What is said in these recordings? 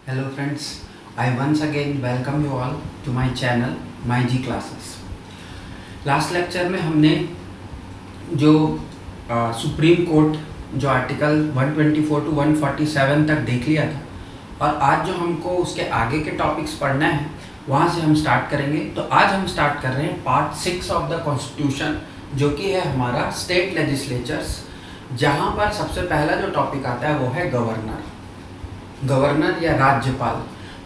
Hello friends, I once again welcome you all to my channel My G Classes. Last lecture में हमने जो supreme court जो article 124 to 147 तक देख लिया था और आज जो हमको उसके आगे के टॉपिक्स पढ़ना है वहाँ से हम स्टार्ट करेंगे। तो आज हम स्टार्ट कर रहे हैं पार्ट 6 ऑफ द कॉन्स्टिट्यूशन जो कि है हमारा स्टेट लेजिस्लेचर्स, जहाँ पर सबसे पहला जो टॉपिक आता है वो है गवर्नर या राज्यपाल।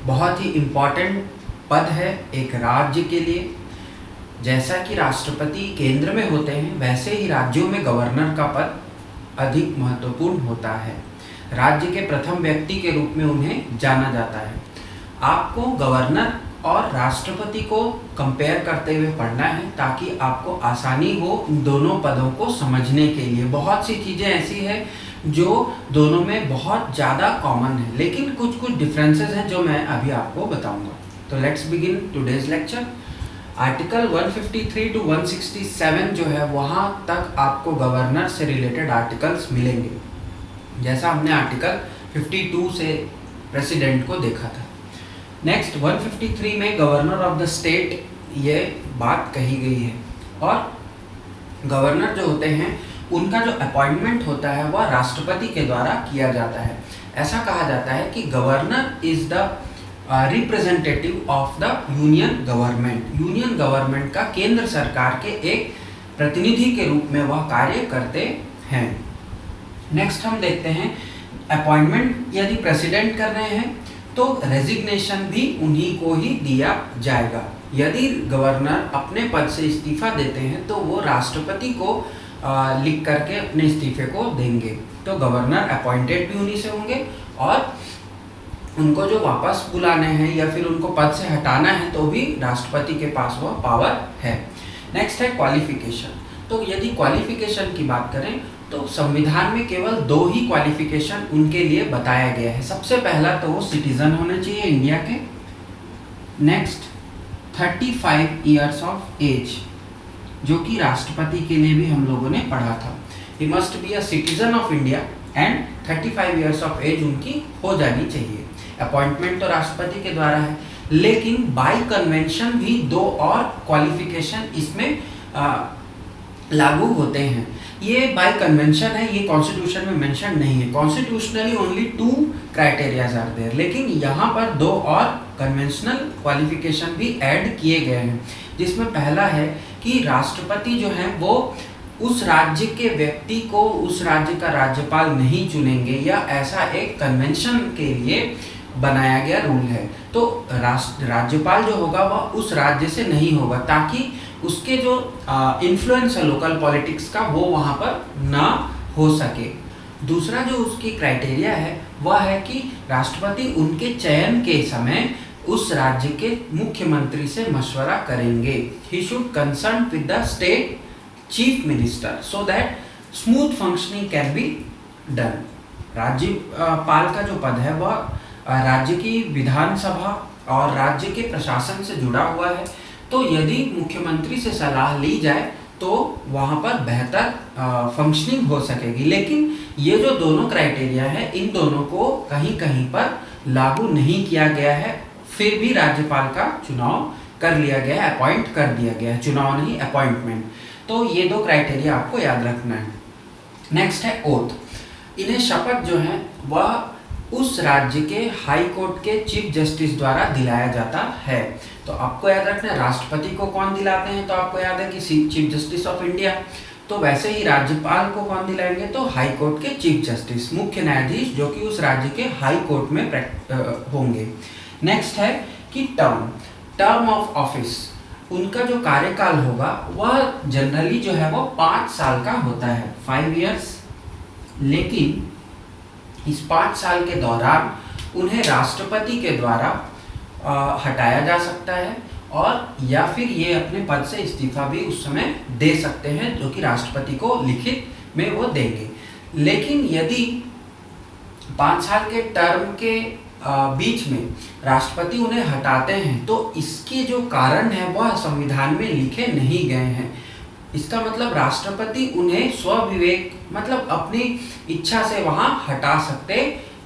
बहुत ही इम्पॉर्टेंट पद है एक राज्य के लिए। जैसा कि राष्ट्रपति केंद्र में होते हैं वैसे ही राज्यों में गवर्नर का पद अधिक महत्वपूर्ण होता है। राज्य के प्रथम व्यक्ति के रूप में उन्हें जाना जाता है। आपको गवर्नर और राष्ट्रपति को कंपेयर करते हुए पढ़ना है ताकि आपको आसानी हो इन दोनों पदों को समझने के लिए। बहुत सी चीज़ें ऐसी है जो दोनों में बहुत ज़्यादा कॉमन है, लेकिन कुछ कुछ डिफरेंसेस हैं जो मैं अभी आपको बताऊंगा। तो let's begin today's lecture. Article 153 to 167 जो है वहाँ तक आपको गवर्नर से रिलेटेड आर्टिकल्स मिलेंगे। जैसा हमने आर्टिकल 52 से प्रेसिडेंट को देखा था। नेक्स्ट 153 में गवर्नर ऑफ द स्टेट ये बात कही गई है। और गवर्नर जो होते हैं उनका जो अपॉइंटमेंट होता है वह राष्ट्रपति के द्वारा किया जाता है। ऐसा कहा जाता है कि governor is the representative of the union government. Union government का केंद्र सरकार के एक प्रतिनिधि के रूप में वह कार्य करते हैं। नेक्स्ट हम देखते हैं अपॉइंटमेंट यदि प्रेसिडेंट कर रहे हैं तो रेजिग्नेशन भी उन्हीं को ही दिया जाएगा। यदि गवर्नर अपने पद से इस्तीफा देते हैं तो वो राष्ट्रपति को लिख करके अपने इस्तीफे को देंगे। तो गवर्नर अपॉइंटेड भी उन्हीं से होंगे और उनको जो वापस बुलाने हैं या फिर उनको पद से हटाना है तो भी राष्ट्रपति के पास वह पावर है। नेक्स्ट है क्वालिफिकेशन। तो यदि क्वालिफिकेशन की बात करें तो संविधान में केवल 2 ही क्वालिफिकेशन उनके लिए बताया गया है। सबसे पहला तो वो सिटीजन होने चाहिए इंडिया के। नेक्स्ट 35 ईयर्स ऑफ एज, जो कि राष्ट्रपति के लिए भी हम लोगों ने पढ़ा था। He must be a citizen of India and 35 years of age उनकी हो जानी चाहिए। अपॉइंटमेंट तो राष्ट्रपति के द्वारा है, लेकिन बाय कन्वेंशन भी 2 और क्वालिफिकेशन इसमें लागू होते हैं। ये बाय कन्वेंशन है, ये कॉन्स्टिट्यूशन में मेंशन नहीं है। Constitutionally only 2 criterias are there, लेकिन यहाँ पर 2 और कन्वेंशनल क्वालिफिकेशन भी ऐड किए गए हैं। जिसमें पहला है कि राष्ट्रपति जो है वो उस राज्य के व्यक्ति को उस राज्य का राज्यपाल नहीं चुनेंगे, या ऐसा एक कन्वेंशन के लिए बनाया गया रूल है। तो राज्यपाल जो होगा वह उस राज्य से नहीं होगा ताकि उसके जो इन्फ्लुएंस है लोकल पॉलिटिक्स का वो वहाँ पर ना हो सके। दूसरा जो उसकी क्राइटेरिया है वह है कि राष्ट्रपति उनके चयन के समय उस राज्य के मुख्यमंत्री से मशवरा करेंगे। He should consult with the state chief minister so that smooth functioning can be done. राज्यपाल का जो पद है वह राज्य की विधानसभा और राज्य के प्रशासन से जुड़ा हुआ है। तो यदि मुख्यमंत्री से सलाह ली जाए तो वहाँ पर बेहतर फंक्शनिंग हो सकेगी। लेकिन ये जो दोनों क्राइटेरिया है इन दोनों को कहीं कहीं पर लागू नहीं किया गया है, फिर भी राज्यपाल का चुनाव कर लिया गया है, अपॉइंट कर दिया गया है, चुनाव नहीं अपॉइंटमेंट। तो ये 2 क्राइटेरिया आपको याद रखना है। नेक्स्ट है ओथ। इन्हें शपथ जो है वह उस राज्य के हाई कोर्ट के चीफ जस्टिस द्वारा दिलाया जाता है। तो आपको याद रखना है राष्ट्रपति को कौन दिलाते हैं, तो आपको याद है कि चीफ जस्टिस ऑफ इंडिया। तो वैसे ही राज्यपाल को कौन दिलाएंगे, तो हाई कोर्ट के चीफ जस्टिस, मुख्य न्यायाधीश जो कि उस राज्य के हाई कोर्ट में होंगे। नेक्स्ट है कि टर्म ऑफ ऑफिस। उनका जो कार्यकाल होगा वह जनरली जो है वो 5 साल का होता है, 5 इयर्स। लेकिन इस 5 साल के दौरान उन्हें राष्ट्रपति के द्वारा हटाया जा सकता है और या फिर ये अपने पद से इस्तीफा भी उस समय दे सकते हैं, जो कि राष्ट्रपति को लिखित में वो देंगे। लेकिन यदि 5 साल के टर्म के बीच में राष्ट्रपति उन्हें हटाते हैं तो इसके जो कारण है वह संविधान में लिखे नहीं गए हैं। इसका मतलब राष्ट्रपति उन्हें स्वविवेक मतलब अपनी इच्छा से वहां हटा सकते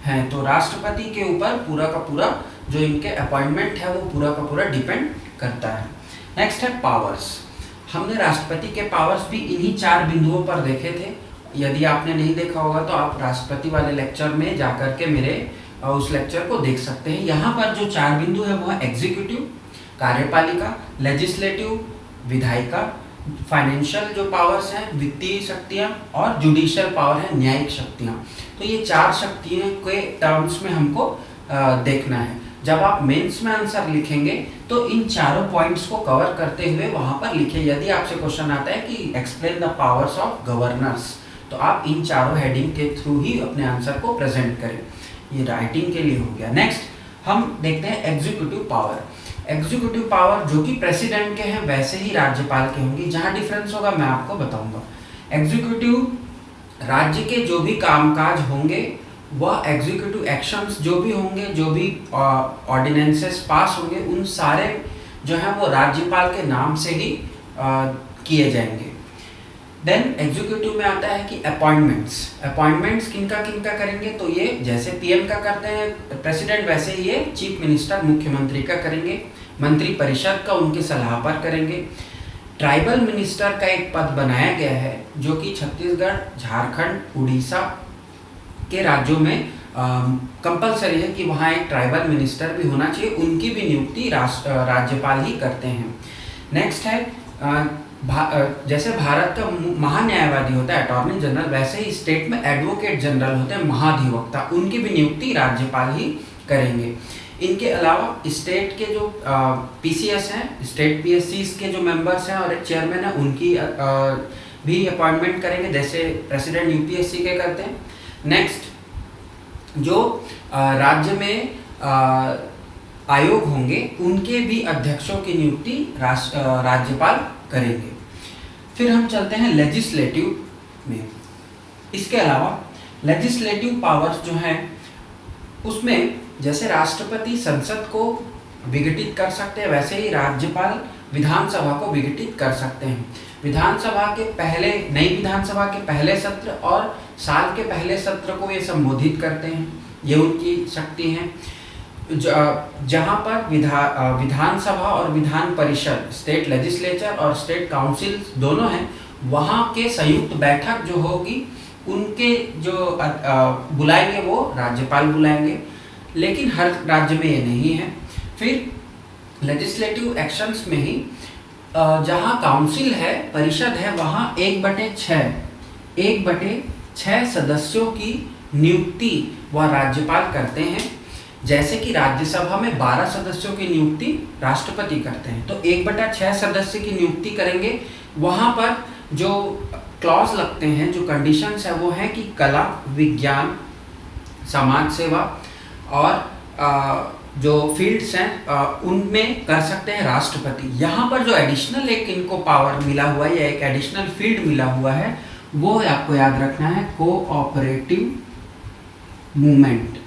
हैं, तो राष्ट्रपति के ऊपर पूरा का पूरा जो इनके अपॉइंटमेंट है वो पूरा का पूरा डिपेंड करता है। नेक्स्ट है पावर्स। हमने राष्ट्रपति के पावर्स भी इन्हीं 4 बिंदुओं पर देखे थे। यदि आपने नहीं देखा होगा तो आप राष्ट्रपति वाले लेक्चर में जाकर के मेरे उस लेक्चर को देख सकते हैं। यहाँ पर जो 4 बिंदु है वो है एग्जीक्यूटिव, कार्यपालिका, लेजिस्लेटिव, विधायिका, फाइनेंशियल जो पावर्स हैं वित्तीय शक्तियाँ, और जुडिशियल पावर है न्यायिक शक्तियाँ। तो ये 4 शक्तियों के टर्म्स में हमको देखना है। जब आप मेंस में आंसर लिखेंगे तो इन चारों पॉइंट्स को कवर करते हुए वहां पर लिखें। यदि आपसे क्वेश्चन आता है कि explain the powers of governors, तो आप इन चारों हेडिंग के थ्रू ही अपने आंसर को प्रेजेंट करें। ये राइटिंग के लिए हो गया। नेक्स्ट हम देखते हैं एग्जीक्यूटिव पावर। एग्जीक्यूटिव पावर जो कि प्रेसिडेंट के हैं वैसे ही राज्यपाल के होंगी। जहां डिफरेंस होगा मैं आपको बताऊंगा। एग्जीक्यूटिव राज्य के जो भी कामकाज होंगे, वह एग्जीक्यूटिव एक्शंस जो भी होंगे, जो भी ऑर्डिनेंसेस पास होंगे, उन सारे जो है वो राज्यपाल के नाम से ही किए जाएंगे। देन एग्जीक्यूटिव में आता है कि अपॉइंटमेंट्स किनका किनका करेंगे, तो ये जैसे पीएम का करते हैं प्रेसिडेंट, वैसे ही ये चीफ मिनिस्टर मुख्यमंत्री का करेंगे। मंत्री परिषद का उनके सलाह पर करेंगे। ट्राइबल मिनिस्टर का एक पद बनाया गया है जो कि छत्तीसगढ़, झारखंड, उड़ीसा के राज्यों में कंपलसरी है कि वहाँ एक ट्राइबल मिनिस्टर भी होना चाहिए। उनकी भी नियुक्ति राज्यपाल ही करते हैं। नेक्स्ट है जैसे भारत का महान्यायवादी होता है अटॉर्नी जनरल, वैसे ही स्टेट में एडवोकेट जनरल होते हैं महाधिवक्ता, उनकी भी नियुक्ति राज्यपाल ही करेंगे। इनके अलावा स्टेट के जो पीसीएस हैं, स्टेट पीएससीज के जो मेंबर्स हैं और एक चेयरमैन है, उनकी भी अपॉइंटमेंट करेंगे जैसे प्रेसिडेंट यूपीएससी के करते हैं। नेक्स्ट जो राज्य में आयोग होंगे उनके भी अध्यक्षों की नियुक्ति राज्यपाल करेंगे। फिर हम चलते हैं लेजिस्लेटिव में। इसके अलावा लेजिस्लेटिव पावर्स जो हैं उसमें जैसे राष्ट्रपति संसद को विघटित कर सकते हैं, वैसे ही राज्यपाल विधानसभा को विघटित कर सकते हैं। विधानसभा के पहले, नई विधानसभा के पहले सत्र और साल के पहले सत्र को ये संबोधित करते हैं, ये उनकी शक्ति है। जहाँ पर विधानसभा और विधान परिषद, स्टेट लेजिस्लेचर और स्टेट काउंसिल दोनों हैं, वहाँ के संयुक्त बैठक जो होगी उनके जो बुलाएंगे वो राज्यपाल बुलाएंगे, लेकिन हर राज्य में ये नहीं है। फिर लेजिस्लेटिव एक्शंस में ही जहाँ काउंसिल है, परिषद है, वहाँ 1/6 सदस्यों की नियुक्ति वह राज्यपाल करते हैं। जैसे कि राज्यसभा में 12 सदस्यों की नियुक्ति राष्ट्रपति करते हैं, तो 1/6 सदस्य की नियुक्ति करेंगे। वहाँ पर जो क्लॉज लगते हैं, जो कंडीशंस है वो है कि कला, विज्ञान, समाज सेवा और जो फील्ड्स हैं उनमें कर सकते हैं राष्ट्रपति। यहाँ पर जो एडिशनल एक इनको पावर मिला हुआ है या एक एडिशनल फील्ड मिला हुआ है वो आपको याद रखना है, कोऑपरेटिव मूवमेंट।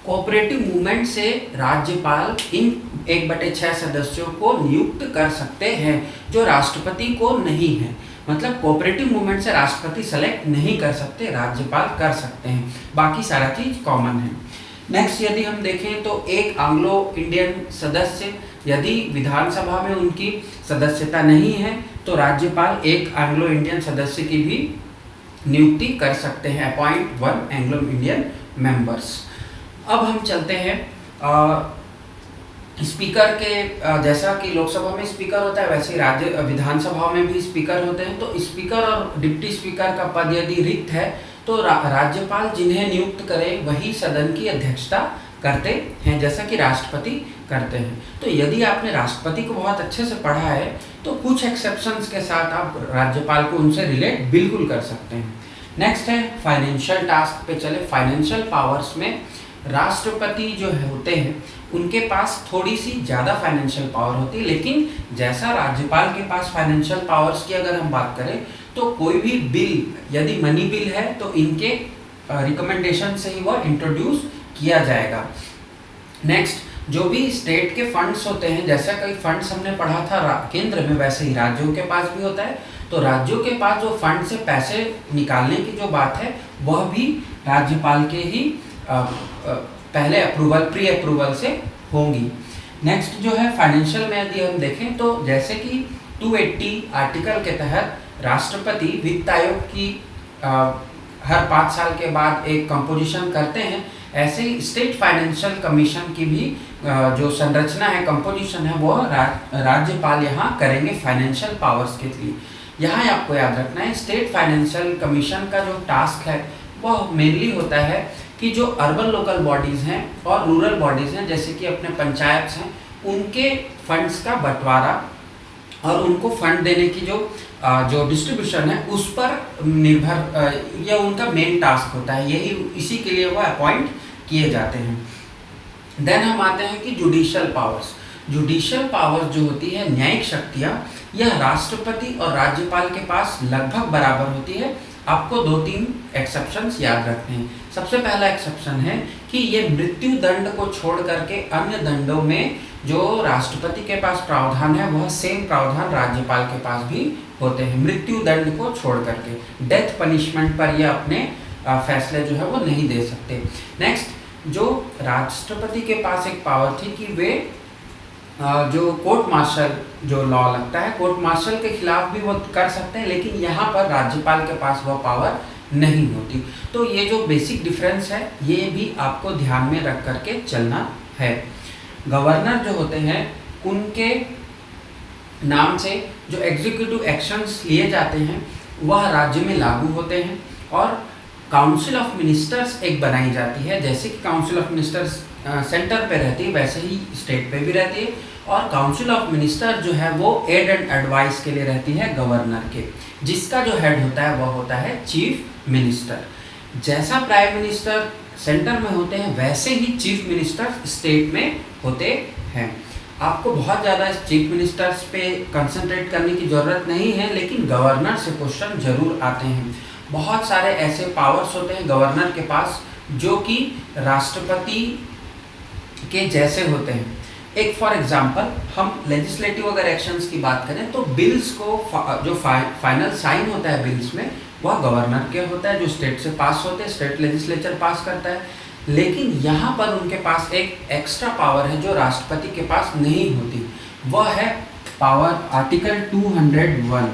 कोऑपरेटिव मूवमेंट से राज्यपाल इन 1/6 सदस्यों को नियुक्त कर सकते हैं जो राष्ट्रपति को नहीं है। मतलब कोऑपरेटिव मूवमेंट से राष्ट्रपति सेलेक्ट नहीं कर सकते, राज्यपाल कर सकते हैं, बाकी सारा चीज कॉमन है। नेक्स्ट यदि हम देखें तो एक एंग्लो इंडियन सदस्य, यदि विधानसभा में उनकी सदस्यता नहीं है तो राज्यपाल एक एंग्लो इंडियन सदस्य की भी नियुक्ति कर सकते हैं, अपॉइंट 1 एंग्लो इंडियन मेंबर्स। अब हम चलते हैं स्पीकर के। जैसा कि लोकसभा में स्पीकर होता है वैसे ही राज्य विधानसभा में भी स्पीकर होते हैं। तो स्पीकर और डिप्टी स्पीकर का पद यदि रिक्त है तो राज्यपाल जिन्हें नियुक्त करे वही सदन की अध्यक्षता करते हैं, जैसा कि राष्ट्रपति करते हैं। तो यदि आपने राष्ट्रपति को बहुत अच्छे से पढ़ा है तो कुछ एक्सेप्शंस के साथ आप राज्यपाल को उनसे रिलेट बिल्कुल कर सकते हैं। नेक्स्ट है फाइनेंशियल टास्क पे चले। फाइनेंशियल पावर्स में राष्ट्रपति जो होते हैं उनके पास थोड़ी सी ज़्यादा फाइनेंशियल पावर होती है, लेकिन जैसा राज्यपाल के पास फाइनेंशियल पावर्स की अगर हम बात करें तो कोई भी बिल यदि मनी बिल है तो इनके रिकमेंडेशन से ही वह इंट्रोड्यूस किया जाएगा। नेक्स्ट जो भी स्टेट के फंड्स होते हैं, जैसा कई फंड्स हमने पढ़ा था केंद्र में, वैसे ही राज्यों के पास भी होता है। तो राज्यों के पास जो फंड से पैसे निकालने की जो बात है वह भी राज्यपाल के ही पहले प्री अप्रूवल से होंगी। नेक्स्ट जो है फाइनेंशियल में यदि हम देखें तो जैसे कि 280 आर्टिकल के तहत राष्ट्रपति वित्त आयोग की हर 5 साल के बाद एक कंपोजिशन करते हैं, ऐसे ही स्टेट फाइनेंशियल कमीशन की भी जो संरचना है, कंपोजिशन है, वो राज्यपाल यहाँ करेंगे फाइनेंशियल पावर्स के लिए। यहाँ आपको याद रखना है स्टेट फाइनेंशियल कमीशन का जो टास्क है वह मेनली होता है कि जो अर्बन लोकल बॉडीज़ हैं और रूरल बॉडीज़ हैं, जैसे कि अपने पंचायत हैं, उनके फंड्स का बंटवारा और उनको फंड देने की जो डिस्ट्रीब्यूशन है उस पर निर्भर यह उनका मेन टास्क होता है, यही इसी के लिए वो अपॉइंट किए जाते हैं। देन हम आते हैं कि जुडिशियल पावर्स। जुडिशियल पावर्स जो होती है, न्यायिक शक्तियाँ, यह राष्ट्रपति और राज्यपाल के पास लगभग बराबर होती है। आपको 2-3 एक्सेप्शंस याद रखने हैं। सबसे पहला एक्सेप्शन है कि ये मृत्यु दंड को छोड़ करके अन्य दंडों में जो राष्ट्रपति के पास प्रावधान है वह सेम प्रावधान राज्यपाल के पास भी होते हैं, मृत्यु दंड को छोड़ करके। डेथ पनिशमेंट पर ये अपने फैसले जो है वो नहीं दे सकते। नेक्स्ट, जो राष्ट्रपति के पास एक पावर थी कि वे जो कोर्ट मार्शल जो लॉ लगता है, कोर्ट मार्शल के खिलाफ भी वो कर सकते हैं, लेकिन यहाँ पर राज्यपाल के पास वह पावर नहीं होती। तो ये जो बेसिक डिफरेंस है ये भी आपको ध्यान में रख करके चलना है। गवर्नर जो होते हैं उनके नाम से जो एग्जीक्यूटिव एक्शंस लिए जाते हैं वह राज्य में लागू होते हैं, और काउंसिल ऑफ मिनिस्टर्स एक बनाई जाती है। जैसे कि काउंसिल ऑफ मिनिस्टर्स सेंटर पे रहती है वैसे ही स्टेट पे भी रहती है, और काउंसिल ऑफ मिनिस्टर जो है वो एड एंड एडवाइस के लिए रहती है गवर्नर के, जिसका जो हेड होता है वह होता है चीफ मिनिस्टर। जैसा प्राइम मिनिस्टर सेंटर में होते हैं वैसे ही चीफ मिनिस्टर स्टेट में होते हैं। आपको बहुत ज़्यादा चीफ मिनिस्टर्स पे कंसंट्रेट करने की ज़रूरत नहीं है, लेकिन गवर्नर से क्वेश्चन जरूर आते हैं। बहुत सारे ऐसे पावर्स होते हैं गवर्नर के पास जो कि राष्ट्रपति के जैसे होते हैं। एक फॉर एग्जांपल हम लेजिस्लेटिव अगर एक्शंस की बात करें तो बिल्स को जो फाइनल साइन होता है बिल्स में वह गवर्नर के होता है, जो स्टेट से पास होते हैं, स्टेट लेजिस्लेचर पास करता है। लेकिन यहाँ पर उनके पास एक एक्स्ट्रा पावर है जो राष्ट्रपति के पास नहीं होती, वह है पावर आर्टिकल 201।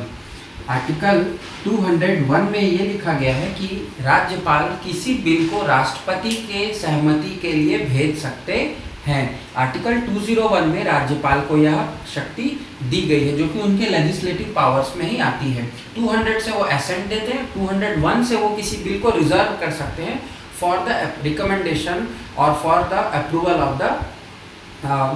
आर्टिकल 201 में ये लिखा गया है कि राज्यपाल किसी बिल को राष्ट्रपति के सहमति के लिए भेज सकते हैं। आर्टिकल 201 में राज्यपाल को यह शक्ति दी गई है जो कि उनके लेजिस्लेटिव पावर्स में ही आती है। 200 से वो असेंट देते हैं, 201 से वो किसी बिल को रिजर्व कर सकते हैं फॉर द रिकमेंडेशन और for the approval of the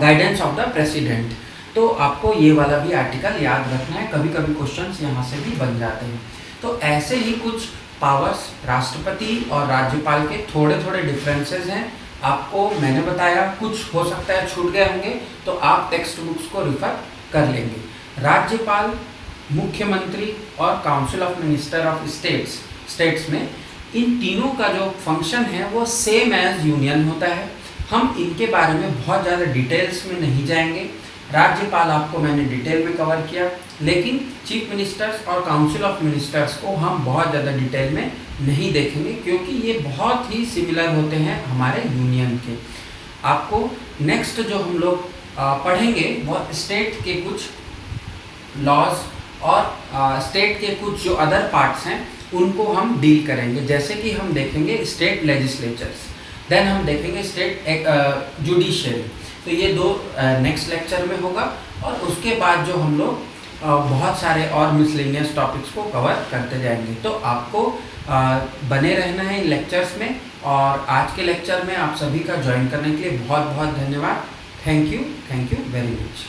guidance of the president. तो आपको ये वाला भी आर्टिकल याद रखना है, कभी कभी क्वेश्चंस यहाँ से भी बन जाते हैं। तो ऐसे ही कुछ पावर्स राष्ट्रपति और राज्यपाल के थोड़े थोड़े डिफरेंसेस हैं। आपको मैंने बताया, कुछ हो सकता है छूट गए होंगे तो आप टेक्स्ट बुक्स को रिफर कर लेंगे। राज्यपाल, मुख्यमंत्री और council of minister of states में इन तीनों का जो फंक्शन है वो सेम एज यूनियन होता है। हम इनके बारे में बहुत ज़्यादा डिटेल्स में नहीं जाएंगे। राज्यपाल आपको मैंने डिटेल में कवर किया, लेकिन चीफ मिनिस्टर्स और काउंसिल ऑफ मिनिस्टर्स को हम बहुत ज़्यादा डिटेल में नहीं देखेंगे क्योंकि ये बहुत ही सिमिलर होते हैं हमारे यूनियन के। आपको नेक्स्ट जो हम लोग पढ़ेंगे वो स्टेट के कुछ लॉज और स्टेट के कुछ जो अदर पार्ट्स हैं उनको हम डील करेंगे। जैसे कि हम देखेंगे स्टेट लेजिस्लेचर्स, देन हम देखेंगे स्टेट जुडिशरी। तो ये दो नेक्स्ट लेक्चर में होगा, और उसके बाद जो हम लोग बहुत सारे और मिसलेनियस टॉपिक्स को कवर करते जाएंगे। तो आपको बने रहना है इन लेक्चर्स में, और आज के लेक्चर में आप सभी का ज्वाइन करने के लिए बहुत बहुत धन्यवाद। Thank you very much.